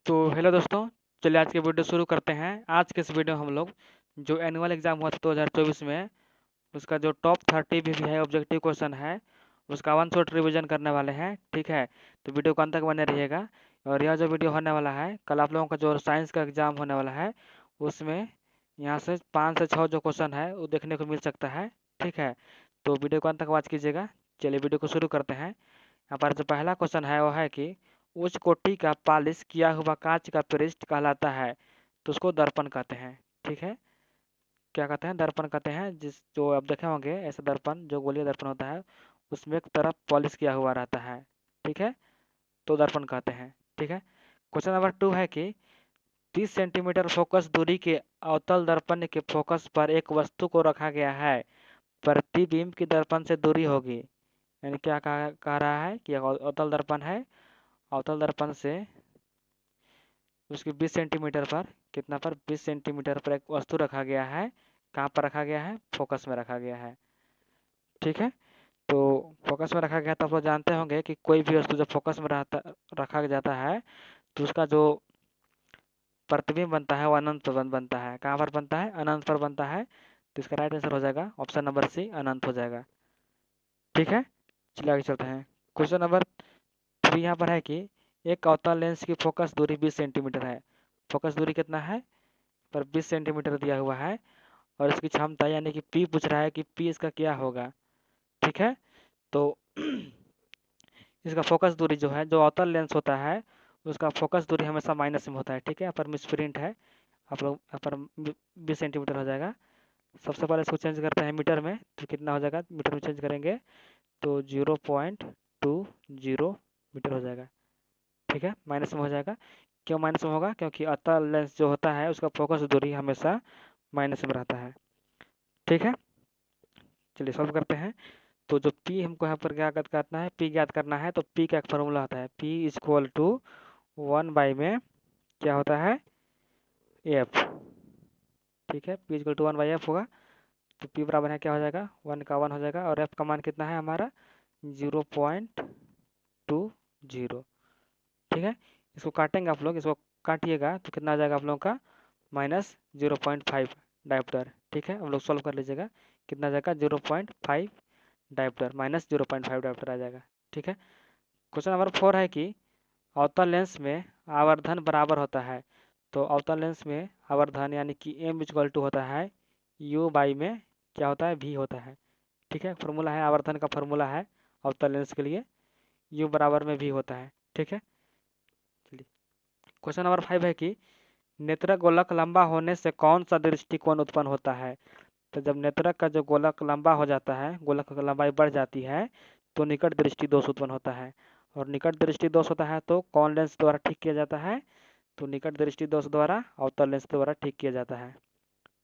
तो हेलो दोस्तों, चलिए आज की वीडियो शुरू करते हैं। आज के इस वीडियो में हम लोग जो एनुअल एग्जाम हुआ था 2024 में, उसका जो टॉप 30 भी है ऑब्जेक्टिव क्वेश्चन है, उसका वन शॉट रिवीजन करने वाले हैं। ठीक है, तो वीडियो को अंत तक बने रहिएगा। और यह जो वीडियो होने वाला है, कल आप लोगों का जो साइंस का एग्जाम होने वाला है, उसमें यहाँ से 5 से 6 जो क्वेश्चन है वो देखने को मिल सकता है। ठीक है, तो वीडियो को अंत तक वॉच कीजिएगा। चलिए वीडियो को शुरू करते हैं। यहाँ पर जो पहला क्वेश्चन है वो है कि उच्च कोटि का पालिश किया हुआ कांच का पृष्ठ कहलाता है, तो उसको दर्पण कहते हैं। ठीक है, क्या कहते हैं? दर्पण कहते हैं। जिस जो आप देखे होंगे ऐसा दर्पण, जो गोलीय दर्पण होता है, उसमें एक तरफ पॉलिश किया हुआ रहता है। ठीक है, तो दर्पण कहते हैं। ठीक है, क्वेश्चन नंबर 2 है कि 30 सेंटीमीटर फोकस दूरी के अवतल दर्पण के फोकस पर एक वस्तु को रखा गया है, प्रतिबिंब की दर्पण से दूरी होगी। यानी क्या कह रहा है कि अवतल दर्पण है, अवतल दर्पण से उसके 20 सेंटीमीटर पर, कितना पर, 20 सेंटीमीटर पर एक वस्तु रखा गया है। कहाँ पर रखा गया है? फोकस में रखा गया है। ठीक है, तो फोकस में रखा गया तो आप लोग जानते होंगे कि कोई भी वस्तु जब फोकस में रखा जाता है तो उसका जो प्रतिबिंब बनता है वो अनंत पर बनता है। कहाँ पर बनता है? अनंत पर बनता है। तो इसका राइट आंसर हो जाएगा ऑप्शन नंबर सी, अनंत हो जाएगा। ठीक है, चलिए आगे चलते हैं। क्वेश्चन नंबर 3 यहाँ पर है कि एक अवतल लेंस की फोकस दूरी 20 सेंटीमीटर है। फोकस दूरी कितना है? पर 20 सेंटीमीटर दिया हुआ है। और इसकी क्षमता यानी कि पी पूछ रहा है कि पी इसका क्या होगा। ठीक है, तो इसका फोकस दूरी जो है, जो अवतल लेंस होता है, उसका फोकस दूरी हमेशा माइनस में होता है। ठीक है, यहाँ पर मिसप्रिंट है, आप लोग यहाँ पर 20 सेंटीमीटर हो जाएगा। सबसे पहले इसको चेंज करते हैं मीटर में, तो कितना हो जाएगा? मीटर में चेंज करेंगे तो 0.20 मीटर हो जाएगा। ठीक है, माइनस में हो जाएगा। क्यों माइनस में होगा? क्योंकि अवतल लेंस जो होता है उसका फोकस दूरी हमेशा माइनस में रहता है। ठीक है, चलिए सॉल्व करते हैं। तो जो P हमको यहाँ पर क्या ज्ञात करना है? P ज्ञात करना है, तो P का एक फॉर्मूला होता है, P इक्वल टू 1 में क्या होता है? F। ठीक है, P इक्वल टू 1/F होगा। तो P बराबर है, क्या हो जाएगा? 1 का 1 हो जाएगा। और F का मान कितना है हमारा? 0.20। ठीक है, इसको काटेंगे आप लोग, इसको काटिएगा तो कितना आ जाएगा आप लोगों का? -0.5 डायोप्टर। ठीक है, हम लोग सॉल्व कर लीजिएगा, कितना आ जाएगा? 0.5 डायोप्टर, -0.5 डायोप्टर आ जाएगा। ठीक है, क्वेश्चन नंबर 4 है कि अवतल लेंस में आवर्धन बराबर होता है। तो अवतल लेंस में आवर्धन यानी कि M इक्वल टू होता है U बाई में क्या होता है? V होता है। ठीक है, फॉर्मूला है, आवर्धन का फॉर्मूला है अवतल लेंस के लिए, U बराबर में V होता है। ठीक है, चलिए क्वेश्चन नंबर 5 है कि नेत्रक गोलक लंबा होने से कौन सा दृष्टिकोण उत्पन्न होता है? तो जब नेत्रक का जो गोलक लंबा हो जाता है, गोलक की लंबाई बढ़ जाती है, तो निकट दृष्टि दोष उत्पन्न होता है। और निकट दृष्टि दोष होता है तो कौन लेंस द्वारा ठीक किया जाता है? तो निकट दृष्टि दोष द्वारा अवतल लेंस द्वारा ठीक किया जाता है।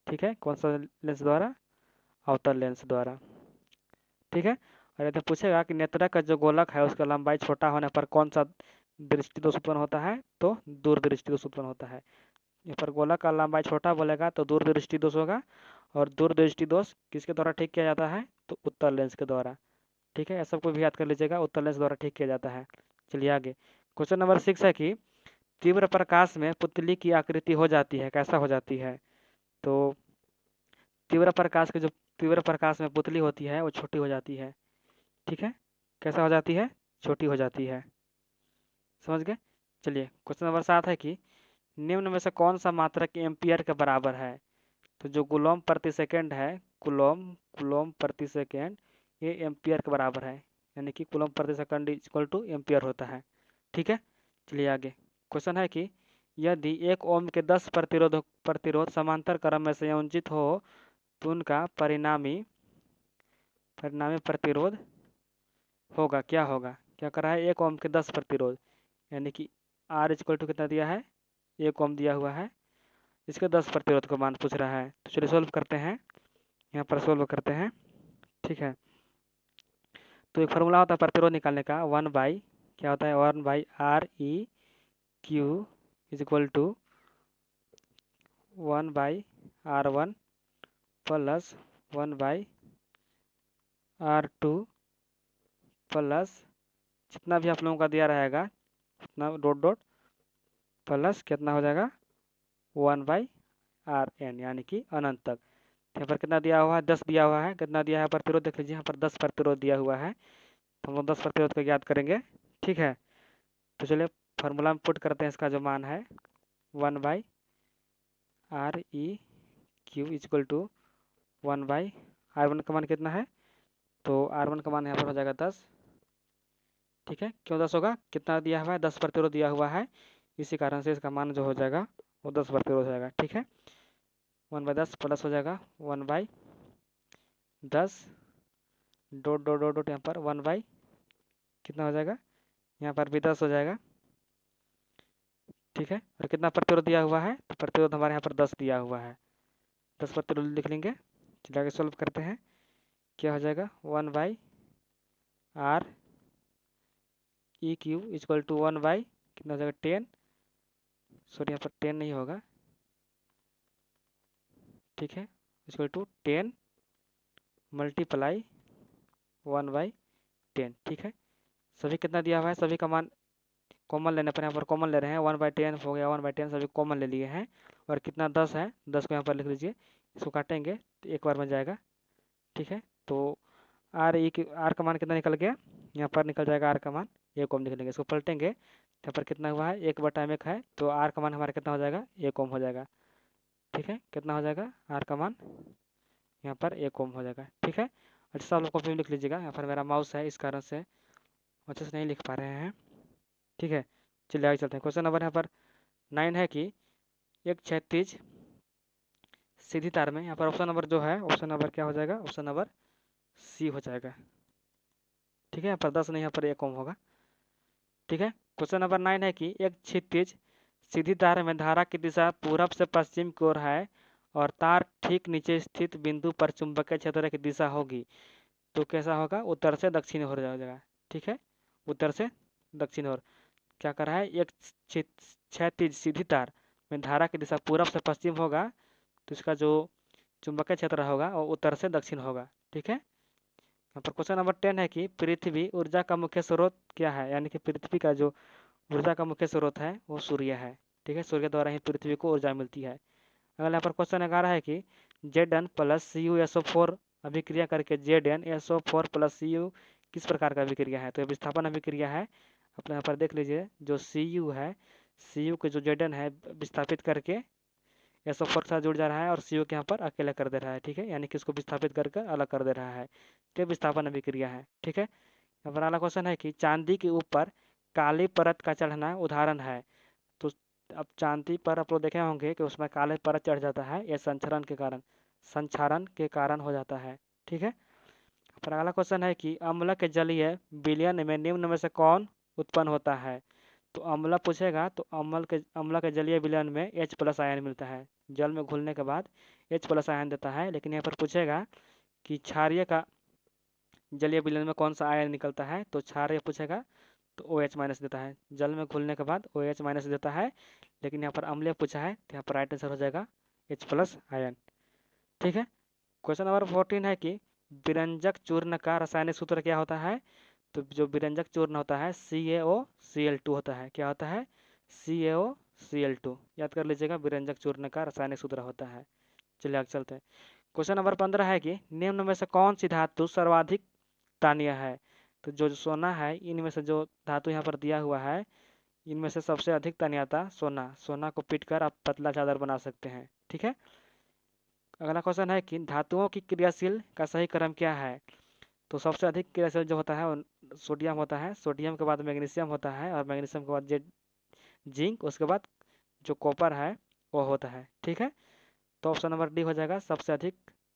ठीक है, कौन सा लेंस द्वारा? अवतल लेंस द्वारा। ठीक है, और यदि पूछेगा कि नेत्रक का जो गोलक है उसका लंबाई छोटा होने पर कौन सा दृष्टि दोष उत्पन्न होता है? तो दूर दृष्टि दोष उत्पन्न होता है। यहाँ पर गोलक का लंबाई छोटा बोलेगा तो दूर दृष्टि दोष होगा। और दूर दृष्टि दोष किसके द्वारा ठीक किया जाता है? तो उत्तल लेंस के द्वारा। ठीक है, सबको भी याद कर लीजिएगा, उत्तल लेंस द्वारा ठीक किया जाता है। चलिए आगे, क्वेश्चन नंबर 6 है कि तीव्र प्रकाश में पुतली की आकृति हो जाती है, कैसा हो जाती है? तो तीव्र प्रकाश में पुतली होती है वो छोटी हो जाती है। ठीक है, कैसा हो जाती है? छोटी हो जाती है। समझ गए? चलिए क्वेश्चन नंबर 7 है कि निम्न में से कौन सा मात्रक एम्पियर के बराबर है? तो जो कूलम्ब प्रति सेकेंड है, कूलम्ब प्रति सेकेंड, ये एम्पियर के बराबर है। यानी कि कूलम्ब प्रति सेकंड इक्वल टू एम्पियर होता है। ठीक है, चलिए आगे, क्वेश्चन है कि यदि 1 ओम के 10 प्रतिरोध समांतर क्रम में संयोजित हो तो उनका परिणामी परिणामी प्रतिरोध होगा, क्या होगा? क्या कर रहा है? 1 ओम के 10 प्रतिरोध, यानी कि R इक्वल टू कितना दिया है? 1 ओम दिया हुआ है, इसके 10 प्रतिरोध का मान पूछ रहा है। तो चलिए सोल्व करते हैं, यहाँ पर सोल्व करते हैं। ठीक है, तो एक फार्मूला होता है प्रतिरोध निकालने का, 1 बाई क्या होता है? 1 by ReQ is equal to 1 by R1 plus 1 by R2 plus जितना भी आप लोगों का दिया रहेगा उतना डॉट डॉट प्लस कितना हो जाएगा 1/Rn, यानी कि अनंत तक। यहाँ पर कितना दिया हुआ है, 10 दिया हुआ है। कितना दिया है प्रतिरोध देख लीजिए, यहाँ पर 10 प्रतिरोध दिया हुआ है, तो हम लोग 10 प्रतिरोध को याद करेंगे। ठीक है, तो चलिए फार्मूला में पुट करते हैं। इसका जो मान है 1/Re(q) इक्वल टू 1/R1 का मान कितना है, तो R1 का मान यहाँ पर हो जाएगा 10। ठीक है, क्यों 10 होगा, कितना दिया हुआ है, 10 प्रतिरोध दिया हुआ है, इसी कारण से इसका मान जो हो जाएगा वो 10 प्रतिरोध हो जाएगा। ठीक है, 1/10 प्लस हो जाएगा 1/10 डॉट डॉट डॉट डॉट, यहाँ पर 1/ कितना हो जाएगा, यहाँ पर भी 10 हो जाएगा। ठीक है, और कितना प्रतिरोध दिया हुआ है, तो प्रतिरोध हमारे यहाँ पर 10 दिया हुआ है, 10 प्रतिरोध लिख लेंगे। चलिए आगे सॉल्व करते हैं। क्या हो जाएगा 1/Req इक्वल टू 1/ कितना हो जाएगा 10, सॉरी यहाँ पर 10 नहीं होगा। ठीक है, इक्वल टू 10 मल्टीप्लाई 1/10। ठीक है, सभी कितना दिया हुआ है, सभी का मान कॉमन लेने पर यहाँ पर कॉमन ले रहे हैं, 1/10 हो गया, 1/10 सभी कॉमन ले लिए हैं। और कितना 10 है, 10 को यहाँ पर लिख लीजिए, इसको काटेंगे तो एक बार में जाएगा। ठीक है, तो आर का मान कितना निकल गया, यहाँ पर निकल जाएगा आर का मान 1 ओम निकलेंगे। इसको पलटेंगे, यहाँ पर कितना हुआ है 1/1 है, तो आर का मान हमारा कितना हो जाएगा 1 ओम हो जाएगा। ठीक है, कितना हो जाएगा आर का मान यहाँ पर 1 ओम हो जाएगा। ठीक है, अच्छा आप लोग कॉपी में लिख लीजिएगा, यहाँ पर मेरा माउस है इस कारण से अच्छे से नहीं लिख पा रहे हैं। ठीक है, चलिए आगे चलते हैं। क्वेश्चन नंबर यहाँ पर 9 है कि एक क्षैतिज सीधी तार में, यहाँ पर ऑप्शन नंबर जो है, ऑप्शन नंबर क्या हो जाएगा, ऑप्शन नंबर सी हो जाएगा। ठीक है, यहाँ पर 10 नहीं, यहाँ पर 1 ओम होगा। ठीक है, क्वेश्चन नंबर 9 है कि एक क्षैतिज सीधी तार में धारा की दिशा पूरब से पश्चिम की ओर है और तार ठीक नीचे स्थित बिंदु पर चुंबकीय क्षेत्र की दिशा होगी, तो कैसा होगा, उत्तर से दक्षिण हो जाएगा। ठीक है, उत्तर से दक्षिण ओर क्या कर रहा है, एक क्षैतिज सीधी तार में धारा की दिशा पूरब से पश्चिम होगा, तो इसका जो चुंबकीय क्षेत्र होगा वो उत्तर से दक्षिण होगा। ठीक है, यहाँ पर क्वेश्चन नंबर 10 है कि पृथ्वी ऊर्जा का मुख्य स्रोत क्या है, यानी कि पृथ्वी का जो ऊर्जा का मुख्य स्रोत है वो सूर्य है। ठीक है, सूर्य द्वारा ही पृथ्वी को ऊर्जा मिलती है। अगला यहाँ पर क्वेश्चन 11 है कि Zn प्लस CuSO4 अभिक्रिया करके ZnSO4 प्लस Cu किस प्रकार का अभिक्रिया है, तो विस्थापन अभिक्रिया है। अपने यहाँ पर देख लीजिए, जो Cu है, Cu के जो Zn है विस्थापित करके SO4 के साथ जुड़ जा रहा है और Cu के यहाँ पर अकेला कर दे रहा है। ठीक है, यानी कि इसको विस्थापित करके अलग कर दे रहा है, तो विस्थापन अभिक्रिया है। ठीक है, यहाँ पर अगला क्वेश्चन है कि चांदी के ऊपर काली परत का चढ़ना उदाहरण है, तो अब चांदी पर आप लोग देखे होंगे कि उसमें काले परत चढ़ जाता है, यह संक्षारण के कारण हो जाता है। ठीक है, फिर अगला क्वेश्चन है कि अम्ल के जलीय विलयन में निम्न में से कौन उत्पन्न होता है, तो अम्ल पूछेगा तो अम्ल के जलीय विलयन में H+ आयन मिलता है, जल में घुलने के बाद H+ आयन देता है। लेकिन यहाँ पर पूछेगा कि क्षारीय का जलीय विलयन में कौन सा आयन निकलता है, तो क्षारीय पूछेगा तो OH- देता है, जल में घुलने के बाद OH- देता है। लेकिन यहाँ पर अम्लीय पूछा है, तो यहाँ पर राइट आंसर हो जाएगा H+ आयन। ठीक है, क्वेश्चन नंबर 14 है कि विरंजक चूर्ण का रासायनिक सूत्र क्या होता है, तो जो विरंजक चूर्ण होता है CaOCl2 होता है। क्या होता है, CaOCl2, याद कर लीजिएगा, विरंजक चूर्ण का रासायनिक सूत्र होता है। चलिए आगे चलते हैं। क्वेश्चन नंबर 15 है कि निम्न में से कौन सी धातु सर्वाधिक तानीय है, तो जो सोना है, इनमें से जो धातु यहाँ पर दिया हुआ है, इनमें से सबसे अधिक तन्यता सोना को पीटकर आप पतला चादर बना सकते हैं। ठीक है, अगला क्वेश्चन है कि धातुओं की क्रियाशील का सही क्रम क्या है, तो सबसे अधिक क्रियाशील जो होता है वो सोडियम होता है, सोडियम के बाद मैग्नीशियम होता है, और मैग्नीशियम के बाद जिंक, उसके बाद जो कॉपर है वो होता है। ठीक है, तो ऑप्शन नंबर डी हो जाएगा सबसे अधिक,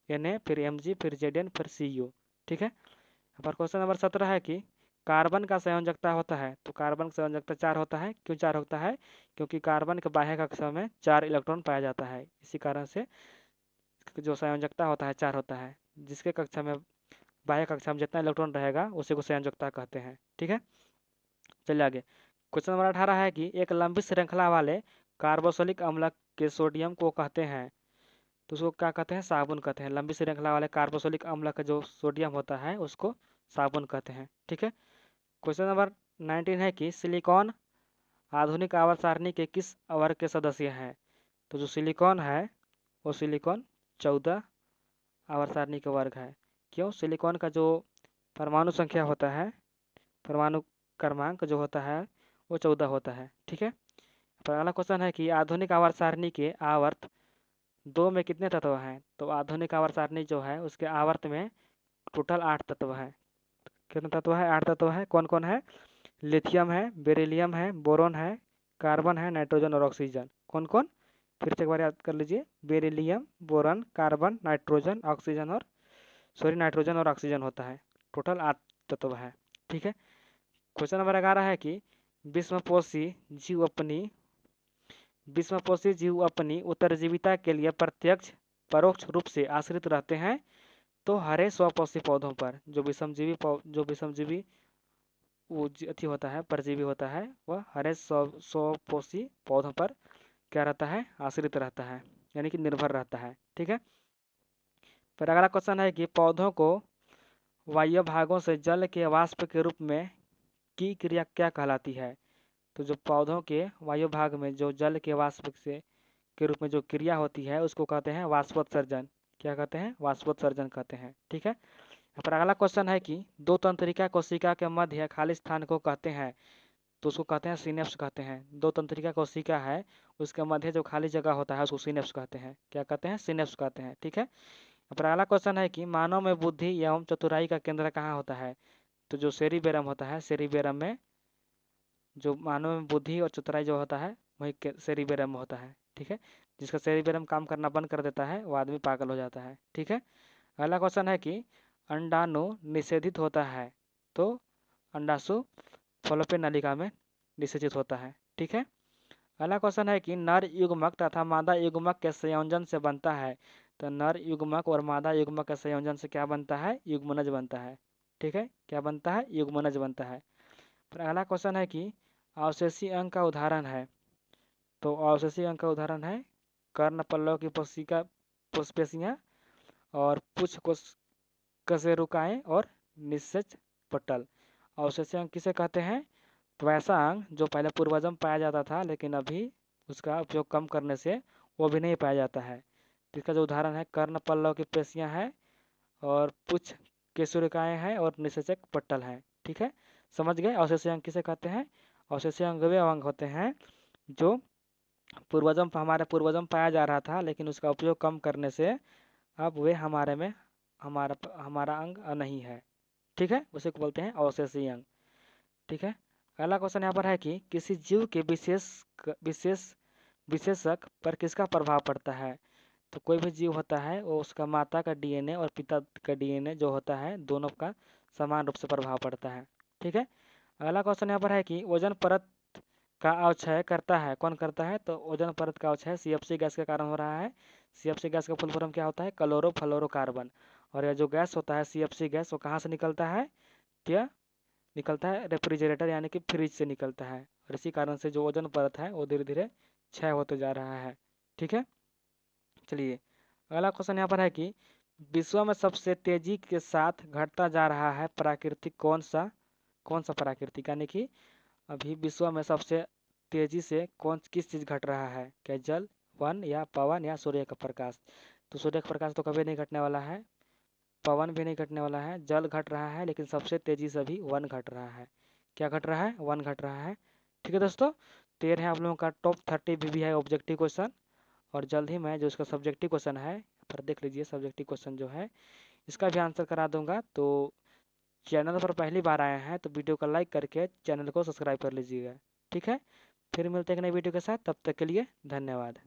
Na, फिर Mg, फिर Zn, फिर Cu। ठीक है, यहाँ पर क्वेश्चन नंबर 17 है कि कार्बन का संयोजकता होता है, तो कार्बन का संयोजकता 4 होता है। क्यों 4 होता है, क्योंकि कार्बन के बाह्य कक्षा में 4 इलेक्ट्रॉन पाया जाता है, इसी कारण से जो संयोजकता होता है 4 होता है। जिसके कक्षा में बाह्य कक्षा में जितना इलेक्ट्रॉन रहेगा उसी को संयोजकता कहते हैं। ठीक है, चलिए आगे। क्वेश्चन नंबर 18 है कि एक लंबी श्रृंखला वाले कार्बोक्सिलिक अम्ल के सोडियम को कहते हैं, तो उसको क्या कहते हैं, साबुन कहते हैं। लंबी श्रृंखला वाले कार्बोक्सिलिक अम्ल का जो सोडियम होता है उसको साबुन कहते हैं। ठीक है, क्वेश्चन नंबर 19 है कि सिलिकॉन आधुनिक आवर्त सारणी के किस वर्ग के सदस्य हैं? तो जो सिलिकॉन है वो सिलिकॉन 14 आवर्त सारणी का वर्ग है। क्यों? सिलिकॉन का जो परमाणु संख्या होता है, परमाणु क्रमांक जो होता है वो 14 होता है। ठीक है। पर अगला क्वेश्चन है कि आधुनिक आवर्त सारणी के आवर्त 2 में कितने तत्व हैं? तो आधुनिक आवर्त सारणी जो है उसके आवर्त में टोटल 8 तत्व है। कितने तत्व है? 8 तत्व है। कौन कौन है? लिथियम है, बेरिलियम है, बोरोन है, कार्बन है, नाइट्रोजन और ऑक्सीजन। कौन कौन? फिर से एक बार याद कर लीजिए। Beryllium, boron, carbon, nitrogen, oxygen और नाइट्रोजन और ऑक्सीजन होता है। टोटल 8 तत्व है। ठीक है। क्वेश्चन नंबर 11 है कि विश्वपोषी जीव अपनी उत्तरजीविता के लिए प्रत्यक्ष परोक्ष रूप से आश्रित रहते हैं तो हरे स्वपोषी पौधों पर। जो विषमजीवी वो अति होता है, परजीवी होता है, वह हरे स्वपोषी पौधों पर क्या रहता है? आश्रित रहता है, यानी कि निर्भर रहता है। ठीक है। फिर अगला क्वेश्चन है कि पौधों को वायु भागों से जल के वाष्प के रूप में की क्रिया क्या कहलाती है? तो जो पौधों के वायु भाग में जो जल के वाष्प से के रूप में जो क्रिया होती है उसको कहते हैं वाष्पोत्सर्जन। क्या कहते हैं? वाष्पोत्सर्जन कहते हैं। ठीक है। यहाँ पर अगला क्वेश्चन है कि दो तंत्रिका कोशिका के मध्य खाली स्थान को कहते हैं? तो उसको कहते हैं सिनेप्स कहते हैं। दो तंत्रिका कोशिका है उसके मध्य जो खाली जगह होता है उसको सिनेप्स कहते हैं। क्या कहते हैं? सिनेप्स कहते हैं। ठीक है। यहाँ पर अगला क्वेश्चन है कि मानव में बुद्धि एवं चतुराई का केंद्र कहाँ होता है? तो जो सेरिबेरम होता है, सेरिबेरम में जो मानव में बुद्धि और चतुराई जो होता है वही सेरिबेरम में होता है। ठीक है। जिसका सेरिबेरम काम करना बंद कर देता है वो आदमी पागल हो जाता है। ठीक है। अगला क्वेश्चन है कि अंडाणु निषेधित होता है तो अंडाशु फलोपियन नलिका में निषेचित होता है। ठीक है। अगला क्वेश्चन है कि नर युग्मक तथा मादा युग्मक के संयोजन से बनता है। तो नर युग्मक और मादा युग्मक के संयोजन से क्या बनता है? युग्मनज बनता है। ठीक है। क्या बनता है? युग्मनज बनता है। फिर अगला क्वेश्चन है कि अवशेषी अंग का उदाहरण है। तो अवशेषी अंग का उदाहरण है कर्ण पल्लव की पुष्पेशियाँ और पुच्छ कशेरुकाएँ और निषेच पटल। अवशेषी अंग किसे कहते हैं? तो ऐसा अंग जो पहले पूर्वजम पाया जाता था लेकिन अभी उसका उपयोग कम करने से वो भी नहीं पाया जाता है। इसका जो उदाहरण है कर्ण पल्लव की पेशियाँ हैं और पुच्छ केशरिकाएँ हैं और निषेचक पट्टल हैं। ठीक है। समझ गए अवशेषी अंग किसे कहते हैं? अवशेषी अंग वे अंग होते हैं जो हमारे पूर्वजम पाया जा रहा था लेकिन उसका उपयोग कम करने से अब वे हमारे में हमारा अंग नहीं है। ठीक है। उसे को बोलते हैं अवशेषी अंग। ठीक है। अगला क्वेश्चन यहाँ पर है कि किसी जीव के विशेषक पर किसका प्रभाव पड़ता है? तो कोई भी जीव होता है वो उसका माता का डीएनए और पिता का डीएनए जो होता है दोनों का समान रूप से प्रभाव पड़ता है। ठीक है। अगला क्वेश्चन यहाँ पर है कि ओजोन परत का अवक्षय करता है। कौन करता है? तो ओजोन परत का अवक्षय सीएफसी गैस के कारण हो रहा है। सीएफसी गैस का फुल फॉर्म क्या होता है? क्लोरोफ्लोरोकार्बन। और यह जो गैस होता है सीएफसी गैस वो कहाँ से निकलता है? क्या निकलता है? रेफ्रिजरेटर यानी कि फ्रिज से निकलता है। और इसी कारण से जो ओजोन परत है वो धीरे धीरे क्षय होते जा रहा है। ठीक है। चलिए अगला क्वेश्चन यहाँ पर है कि विश्व में सबसे तेजी के साथ घटता जा रहा है प्राकृतिक कौन सा प्राकृतिक, यानी कि अभी विश्व में सबसे तेजी से किस चीज़ घट रहा है? क्या जल, वन या पवन या सूर्य का प्रकाश? तो सूर्य का प्रकाश तो कभी नहीं घटने वाला है, पवन भी नहीं घटने वाला है, जल घट रहा है लेकिन सबसे तेजी से भी वन घट रहा है। क्या घट रहा है? वन घट रहा है। ठीक है दोस्तों। तो ये है आप लोगों का टॉप 30 BVI ऑब्जेक्टिव क्वेश्चन। और जल्द ही मैं जो इसका सब्जेक्टिव क्वेश्चन है पर देख लीजिए सब्जेक्टिव क्वेश्चन जो है इसका भी आंसर करा दूंगा। तो चैनल पर पहली बार आए हैं तो वीडियो को लाइक करके चैनल को सब्सक्राइब कर लीजिएगा। ठीक है। फिर मिलते हैं एक नई वीडियो के साथ, तब तक के लिए धन्यवाद।